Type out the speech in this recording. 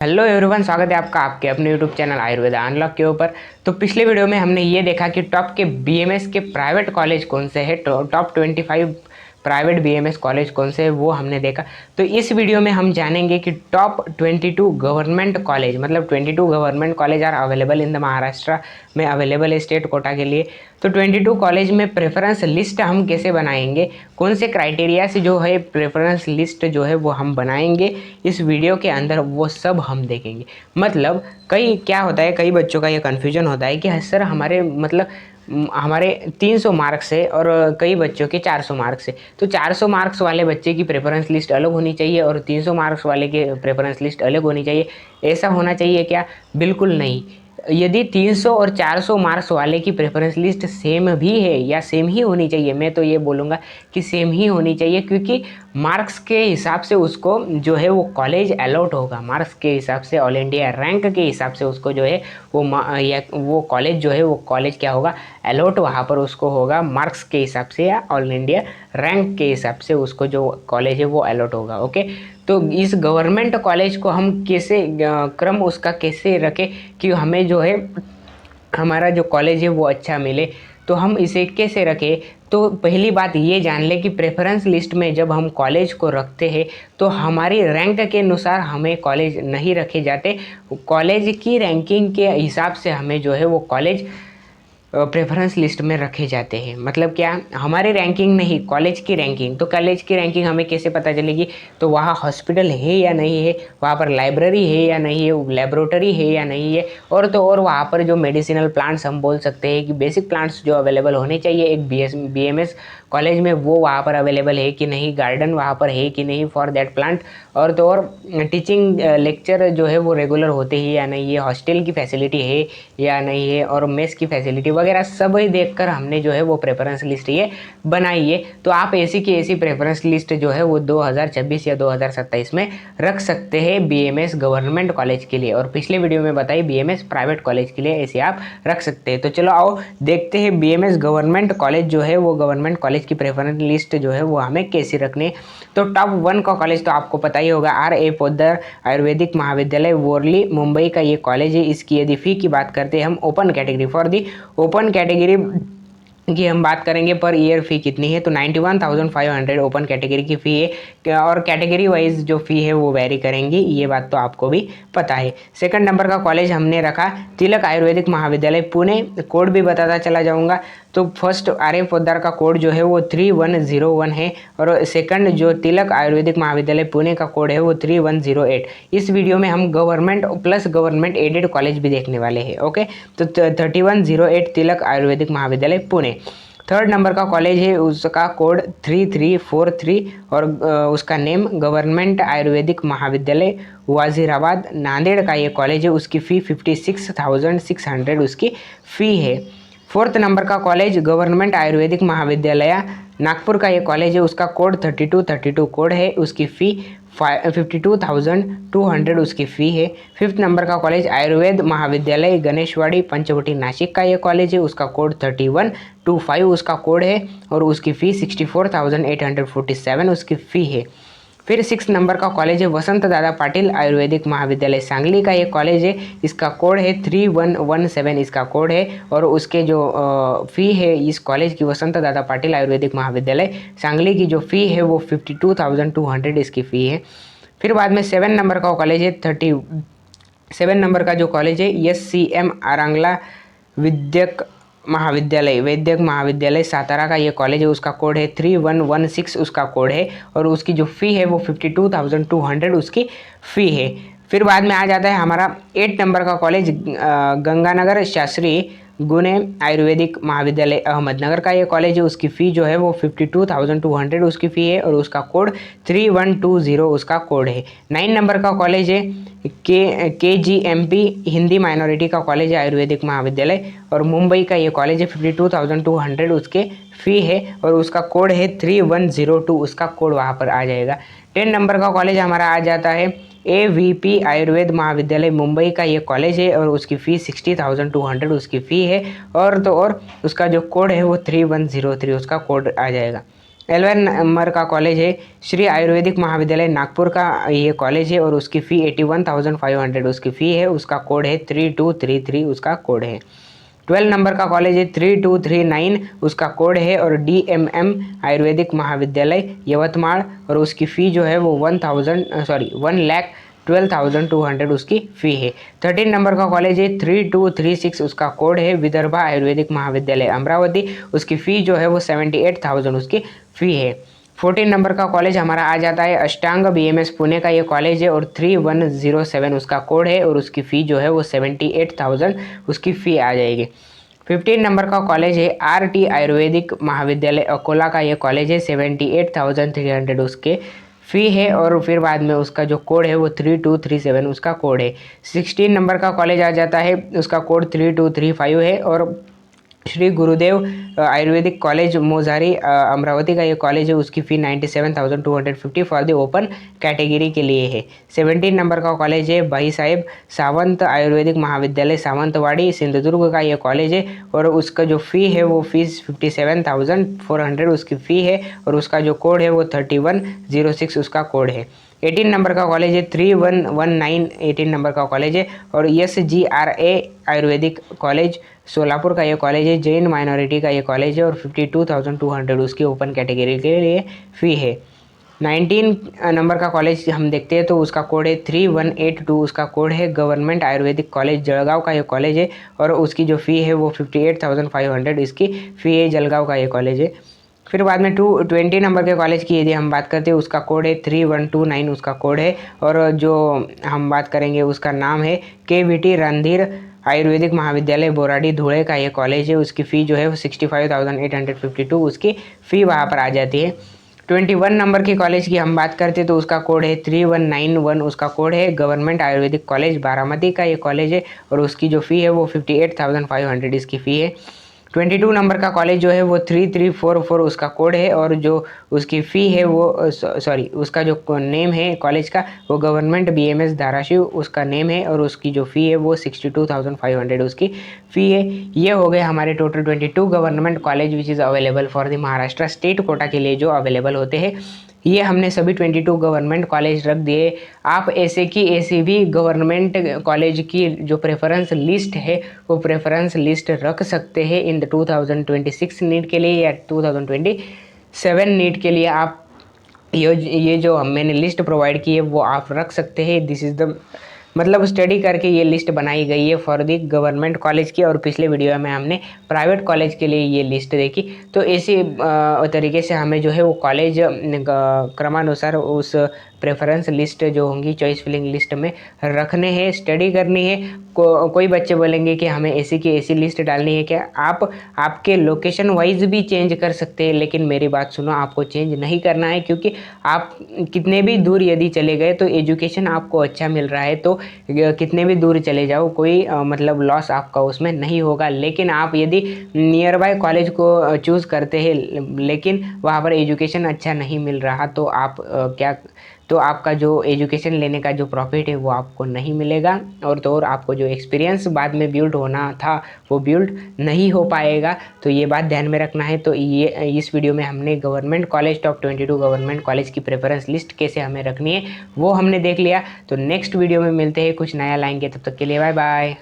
Hello everyone, स्वागत है आपका आपके अपने यूट्यूब चैनल आयुर्वेदा अनलॉक के ऊपर। तो पिछले वीडियो में हमने ये देखा कि टॉप के बीएमएस के प्राइवेट कॉलेज कौन से हैं, टॉप 25 प्राइवेट बीएमएस कॉलेज कौन से हैं वो हमने देखा। तो इस वीडियो में हम जानेंगे कि टॉप 22 गवर्नमेंट कॉलेज, मतलब 22 government college are available in the Maharashtra में, अवेलेबल है स्टेट कोटा के लिए। तो 22 कॉलेज में प्रेफरेंस लिस्ट हम कैसे बनाएंगे, कौन से क्राइटेरिया से जो है प्रेफरेंस लिस्ट जो है वो हम बनाएंगे इस वीडियो के अंदर, वो सब हम देखेंगे। मतलब कई क्या होता है, कई बच्चों का ये कन्फ्यूजन होता है कि सर हमारे मतलब हमारे 300 मार्क्स है और कई बच्चों के 400 मार्क्स है, तो 400 मार्क्स वाले बच्चे की प्रेफरेंस लिस्ट अलग होनी चाहिए और 300 मार्क्स वाले के प्रेफरेंस लिस्ट अलग होनी चाहिए। ऐसा होना चाहिए क्या? बिल्कुल नहीं। यदि 300 और 400 मार्क्स वाले की प्रेफरेंस लिस्ट सेम भी है या सेम ही होनी चाहिए, मैं तो ये बोलूँगा कि सेम ही होनी चाहिए, क्योंकि मार्क्स के हिसाब से उसको जो है वो कॉलेज अलॉट होगा। मार्क्स के हिसाब से, ऑल इंडिया रैंक के हिसाब से उसको जो है वो कॉलेज जो है वो कॉलेज क्या होगा, अलॉट वहाँ पर उसको होगा मार्क्स के हिसाब से या ऑल इंडिया रैंक के हिसाब से उसको जो कॉलेज है वो अलॉट होगा। ओके, तो इस गवर्नमेंट कॉलेज को हम कैसे क्रम उसका कैसे रखें कि हमें जो है हमारा जो कॉलेज है वो अच्छा मिले, तो हम इसे कैसे रखें? तो पहली बात ये जान ले कि प्रेफरेंस लिस्ट में जब हम कॉलेज को रखते हैं तो हमारी रैंक के अनुसार हमें कॉलेज नहीं रखे जाते। कॉलेज की रैंकिंग के हिसाब से हमें जो है वो कॉलेज प्रेफरेंस लिस्ट में रखे जाते हैं। मतलब क्या, हमारी रैंकिंग नहीं, कॉलेज की रैंकिंग। तो कॉलेज की रैंकिंग हमें कैसे पता चलेगी? तो वहाँ हॉस्पिटल है या नहीं है, वहाँ पर लाइब्रेरी है या नहीं है, लेबोरेटरी है या नहीं है, और तो और वहाँ पर जो मेडिसिनल प्लांट्स हम बोल सकते हैं कि बेसिक प्लांट्स जो अवेलेबल होने चाहिए एक बीएमएस कॉलेज में, वो वहाँ पर अवेलेबल है कि नहीं, गार्डन वहाँ पर है कि नहीं फॉर दैट प्लांट, और तो और टीचिंग लेक्चर जो है वो रेगुलर होते ही या नहीं है, हॉस्टल की फैसिलिटी है या नहीं है, और मेस की फैसिलिटी वगैरह सब ही देखकर हमने जो है वो प्रेफरेंस लिस्ट ये बनाई है। तो आप ऐसी की ऐसी प्रेफरेंस लिस्ट जो है वो 2026 या 2027 में रख सकते हैं बीएमएस गवर्नमेंट कॉलेज के लिए, और पिछले वीडियो में बताई बीएमएस प्राइवेट कॉलेज के लिए ऐसे आप रख सकते हैं। तो चलो आओ देखते हैं बीएमएस गवर्नमेंट कॉलेज जो है वो गवर्नमेंट कॉलेज की प्रेफरेंस लिस्ट जो है वो हमें कैसे रखनी है। तो टॉप 1 का कॉलेज तो आपको पता ही होगा, R.A. पोद्दार आयुर्वेदिक महाविद्यालय वोरली मुंबई का ये कॉलेज है। इसकी यदि फ़ी की बात करते हैं हम, open category, for the open category की हम बात करेंगे पर ईयर फ़ी कितनी है, तो 91,500 ओपन कैटेगरी की फ़ी है, और कैटेगरी वाइज जो फ़ी है वो वेरी करेंगी, ये बात तो आपको भी पता है। सेकंड नंबर का कॉलेज हमने रखा तिलक आयुर्वेदिक महाविद्यालय पुणे, कोड भी बताता चला जाऊंगा। तो फर्स्ट R.A. पोद्दार का कोड जो है वो 3101 है, और सेकंड जो तिलक आयुर्वेदिक महाविद्यालय पुणे का कोड है वो 3108। इस वीडियो में हम government plus government aided college भी देखने वाले हैं। ओके, तो 3108 तिलक आयुर्वेदिक महाविद्यालय पुणे। थर्ड नंबर का कॉलेज है, उसका कोड 3343, और उसका नेम गवर्नमेंट आयुर्वेदिक महाविद्यालय वाजीराबाद नांदेड़ का ये कॉलेज है। उसकी फ़ी 56,600 उसकी फ़ी है। फोर्थ नंबर का कॉलेज गवर्नमेंट आयुर्वेदिक महाविद्यालय नागपुर का ये कॉलेज है। उसका कोड 3232 कोड है। उसकी फ़ी 52,200 उसकी फ़ी है। फिफ्थ नंबर का कॉलेज आयुर्वेद महाविद्यालय गणेशवाड़ी पंचवटी नासिक का ये कॉलेज है। उसका कोड 3125 उसका कोड है, और उसकी फ़ी 64,847 उसकी फ़ी है। फिर 6 नंबर का कॉलेज है वसंत दादा पाटिल आयुर्वेदिक महाविद्यालय सांगली का ये कॉलेज है। इसका कोड है 3117 इसका कोड है, और उसके जो फ़ी है इस कॉलेज की, वसंत दादा पाटिल आयुर्वेदिक महाविद्यालय सांगली की जो फ़ी है वो 52,200 इसकी फ़ी है। फिर बाद में 7 नंबर का कॉलेज है 37 नंबर का जो कॉलेज है SCM आरंगला वैद्यक महाविद्यालय सातारा का ये कॉलेज है। उसका कोड है 3116 उसका कोड है, और उसकी जो फ़ी है वो 52,200 उसकी फ़ी है। फिर बाद में आ जाता है हमारा 8 नंबर का कॉलेज गंगानगर शास्त्री गुणे आयुर्वेदिक महाविद्यालय अहमदनगर का ये कॉलेज है। उसकी फ़ी जो है वो 52,200 उसकी फ़ी है, और उसका कोड 3120 उसका कोड है। 9 नंबर का कॉलेज है KGMP हिंदी माइनॉरिटी का कॉलेज है आयुर्वेदिक महाविद्यालय, और मुंबई का ये कॉलेज है। 52,200 उसके फ़ी है, और उसका कोड है 3102 उसका कोड वहाँ पर आ जाएगा। 10 नंबर का कॉलेज हमारा आ जाता है AVP आयुर्वेद महाविद्यालय मुंबई का ये कॉलेज है, और उसकी फ़ी 60,200 उसकी फ़ी है, और तो और उसका जो कोड है वो 3103 उसका कोड आ जाएगा। 11 नंबर का कॉलेज है श्री आयुर्वेदिक महाविद्यालय नागपुर का ये कॉलेज है और उसकी फ़ी 81,500 उसकी फ़ी है, उसका कोड है 3233 उसका कोड है। 12 नंबर का कॉलेज है 3239 उसका कोड है और DMM आयुर्वेदिक महाविद्यालय यवतमाल और उसकी फ़ी जो है वो 1,12,200 उसकी फ़ी है। 13 नंबर का कॉलेज है 3236 उसका कोड है विदर्भा आयुर्वेदिक महाविद्यालय अमरावती, उसकी फ़ी जो है वो 78,000 उसकी फ़ी है। 14 नंबर का कॉलेज हमारा आ जाता है अष्टांग BMS पुणे का ये कॉलेज है और 3107 उसका कोड है और उसकी फ़ी जो है वो 78,000 उसकी फ़ी आ जाएगी। 15 नंबर का कॉलेज है RT आयुर्वेदिक महाविद्यालय अकोला का ये कॉलेज है 78,300 उसके फ़ी है और फिर बाद में उसका जो कोड है वो 3237 उसका कोड है। 16 नंबर का कॉलेज आ जाता है, उसका कोड 3235 है और श्री गुरुदेव आयुर्वेदिक कॉलेज मोजारी अमरावती का ये कॉलेज है, उसकी फ़ी 97,250 फॉर द ओपन कैटेगरी के लिए है। 17 नंबर का कॉलेज है भाई साहेब सावंत आयुर्वेदिक महाविद्यालय सावंतवाड़ी सिंधुदुर्ग का ये कॉलेज है और उसका जो फ़ी है वो फीस 57,400 उसकी फ़ी है और उसका जो कोड है वो 3106 उसका कोड है। 18 नंबर का कॉलेज है 3119 18 नंबर का कॉलेज है और SGRA आयुर्वेदिक कॉलेज सोलापुर का ये कॉलेज है, जैन माइनॉरिटी का ये कॉलेज है और 52,200 उसकी ओपन कैटेगरी के लिए फ़ी है। 19 नंबर का कॉलेज हम देखते हैं तो उसका कोड है 3182 उसका कोड है गवर्नमेंट आयुर्वेदिक कॉलेज जलगांव का ये कॉलेज है और उसकी जो फ़ी है वो 58,500 इसकी फ़ी है, जलगांव का ये कॉलेज है। फिर बाद में 20 नंबर के कॉलेज की यदि हम बात करते हैं उसका कोड है 3129 उसका कोड है और जो हम बात करेंगे उसका नाम है KVT रणधीर आयुर्वेदिक महाविद्यालय बोराडी धुले का ये कॉलेज है, उसकी फ़ी जो है वो 65,852 उसकी फ़ी वहाँ पर आ जाती है। 21 नंबर के कॉलेज की हम बात करते हैं तो उसका कोड है 3191 उसका कोड है गवर्नमेंट आयुर्वेदिक कॉलेज बारामती का ये कॉलेज है और उसकी जो फ़ी है वो 58,500 इसकी फ़ी है। 22 नंबर का कॉलेज जो है वो 3344 उसका कोड है और जो उसकी फ़ी है वो सॉरी उसका जो नेम है कॉलेज का वो गवर्नमेंट BMS धाराशिव उसका नेम है और उसकी जो फ़ी है वो 62,500 उसकी फ़ी है। ये हो गए हमारे total 22 government college which is available for the Maharashtra state quota के लिए जो अवेलेबल होते हैं। ये हमने सभी 22 गवर्नमेंट कॉलेज रख दिए। आप ऐसे की ऐसी भी गवर्नमेंट कॉलेज की जो प्रेफरेंस लिस्ट है वो प्रेफरेंस लिस्ट रख सकते हैं इन द 2026 नीट के लिए या 2027 नीट के लिए। आप ये जो मैंने लिस्ट प्रोवाइड की है वो आप रख सकते हैं। दिस इज़ द मतलब स्टडी करके ये लिस्ट बनाई गई है फॉर दी गवर्नमेंट कॉलेज की और पिछले वीडियो में हमने प्राइवेट कॉलेज के लिए ये लिस्ट देखी। तो इसी तरीके से हमें जो है वो कॉलेज क्रमानुसार उस प्रेफरेंस लिस्ट जो होंगी चॉइस फिलिंग लिस्ट में रखने हैं, स्टडी करनी है। कोई बच्चे बोलेंगे कि हमें ऐसी की ऐसी लिस्ट डालनी है क्या, आप आपके लोकेशन वाइज भी चेंज कर सकते हैं, लेकिन मेरी बात सुनो आपको चेंज नहीं करना है क्योंकि आप कितने भी दूर यदि चले गए तो एजुकेशन आपको अच्छा मिल रहा है तो कितने भी दूर चले जाओ कोई मतलब लॉस आपका उसमें नहीं होगा। लेकिन आप यदि नियर बाय कॉलेज को चूज़ करते हैं लेकिन वहाँ पर एजुकेशन अच्छा नहीं मिल रहा तो आप क्या तो आपका जो एजुकेशन लेने का जो प्रॉफिट है वो आपको नहीं मिलेगा और आपको जो एक्सपीरियंस बाद में बिल्ड होना था वो बिल्ड नहीं हो पाएगा। तो ये बात ध्यान में रखना है। तो ये इस वीडियो में हमने government college top 22 government college की प्रेफरेंस लिस्ट कैसे हमें रखनी है वो हमने देख लिया। तो नेक्स्ट वीडियो में मिलते हैं, कुछ नया लाएंगे, तब तक के लिए बाय बाय।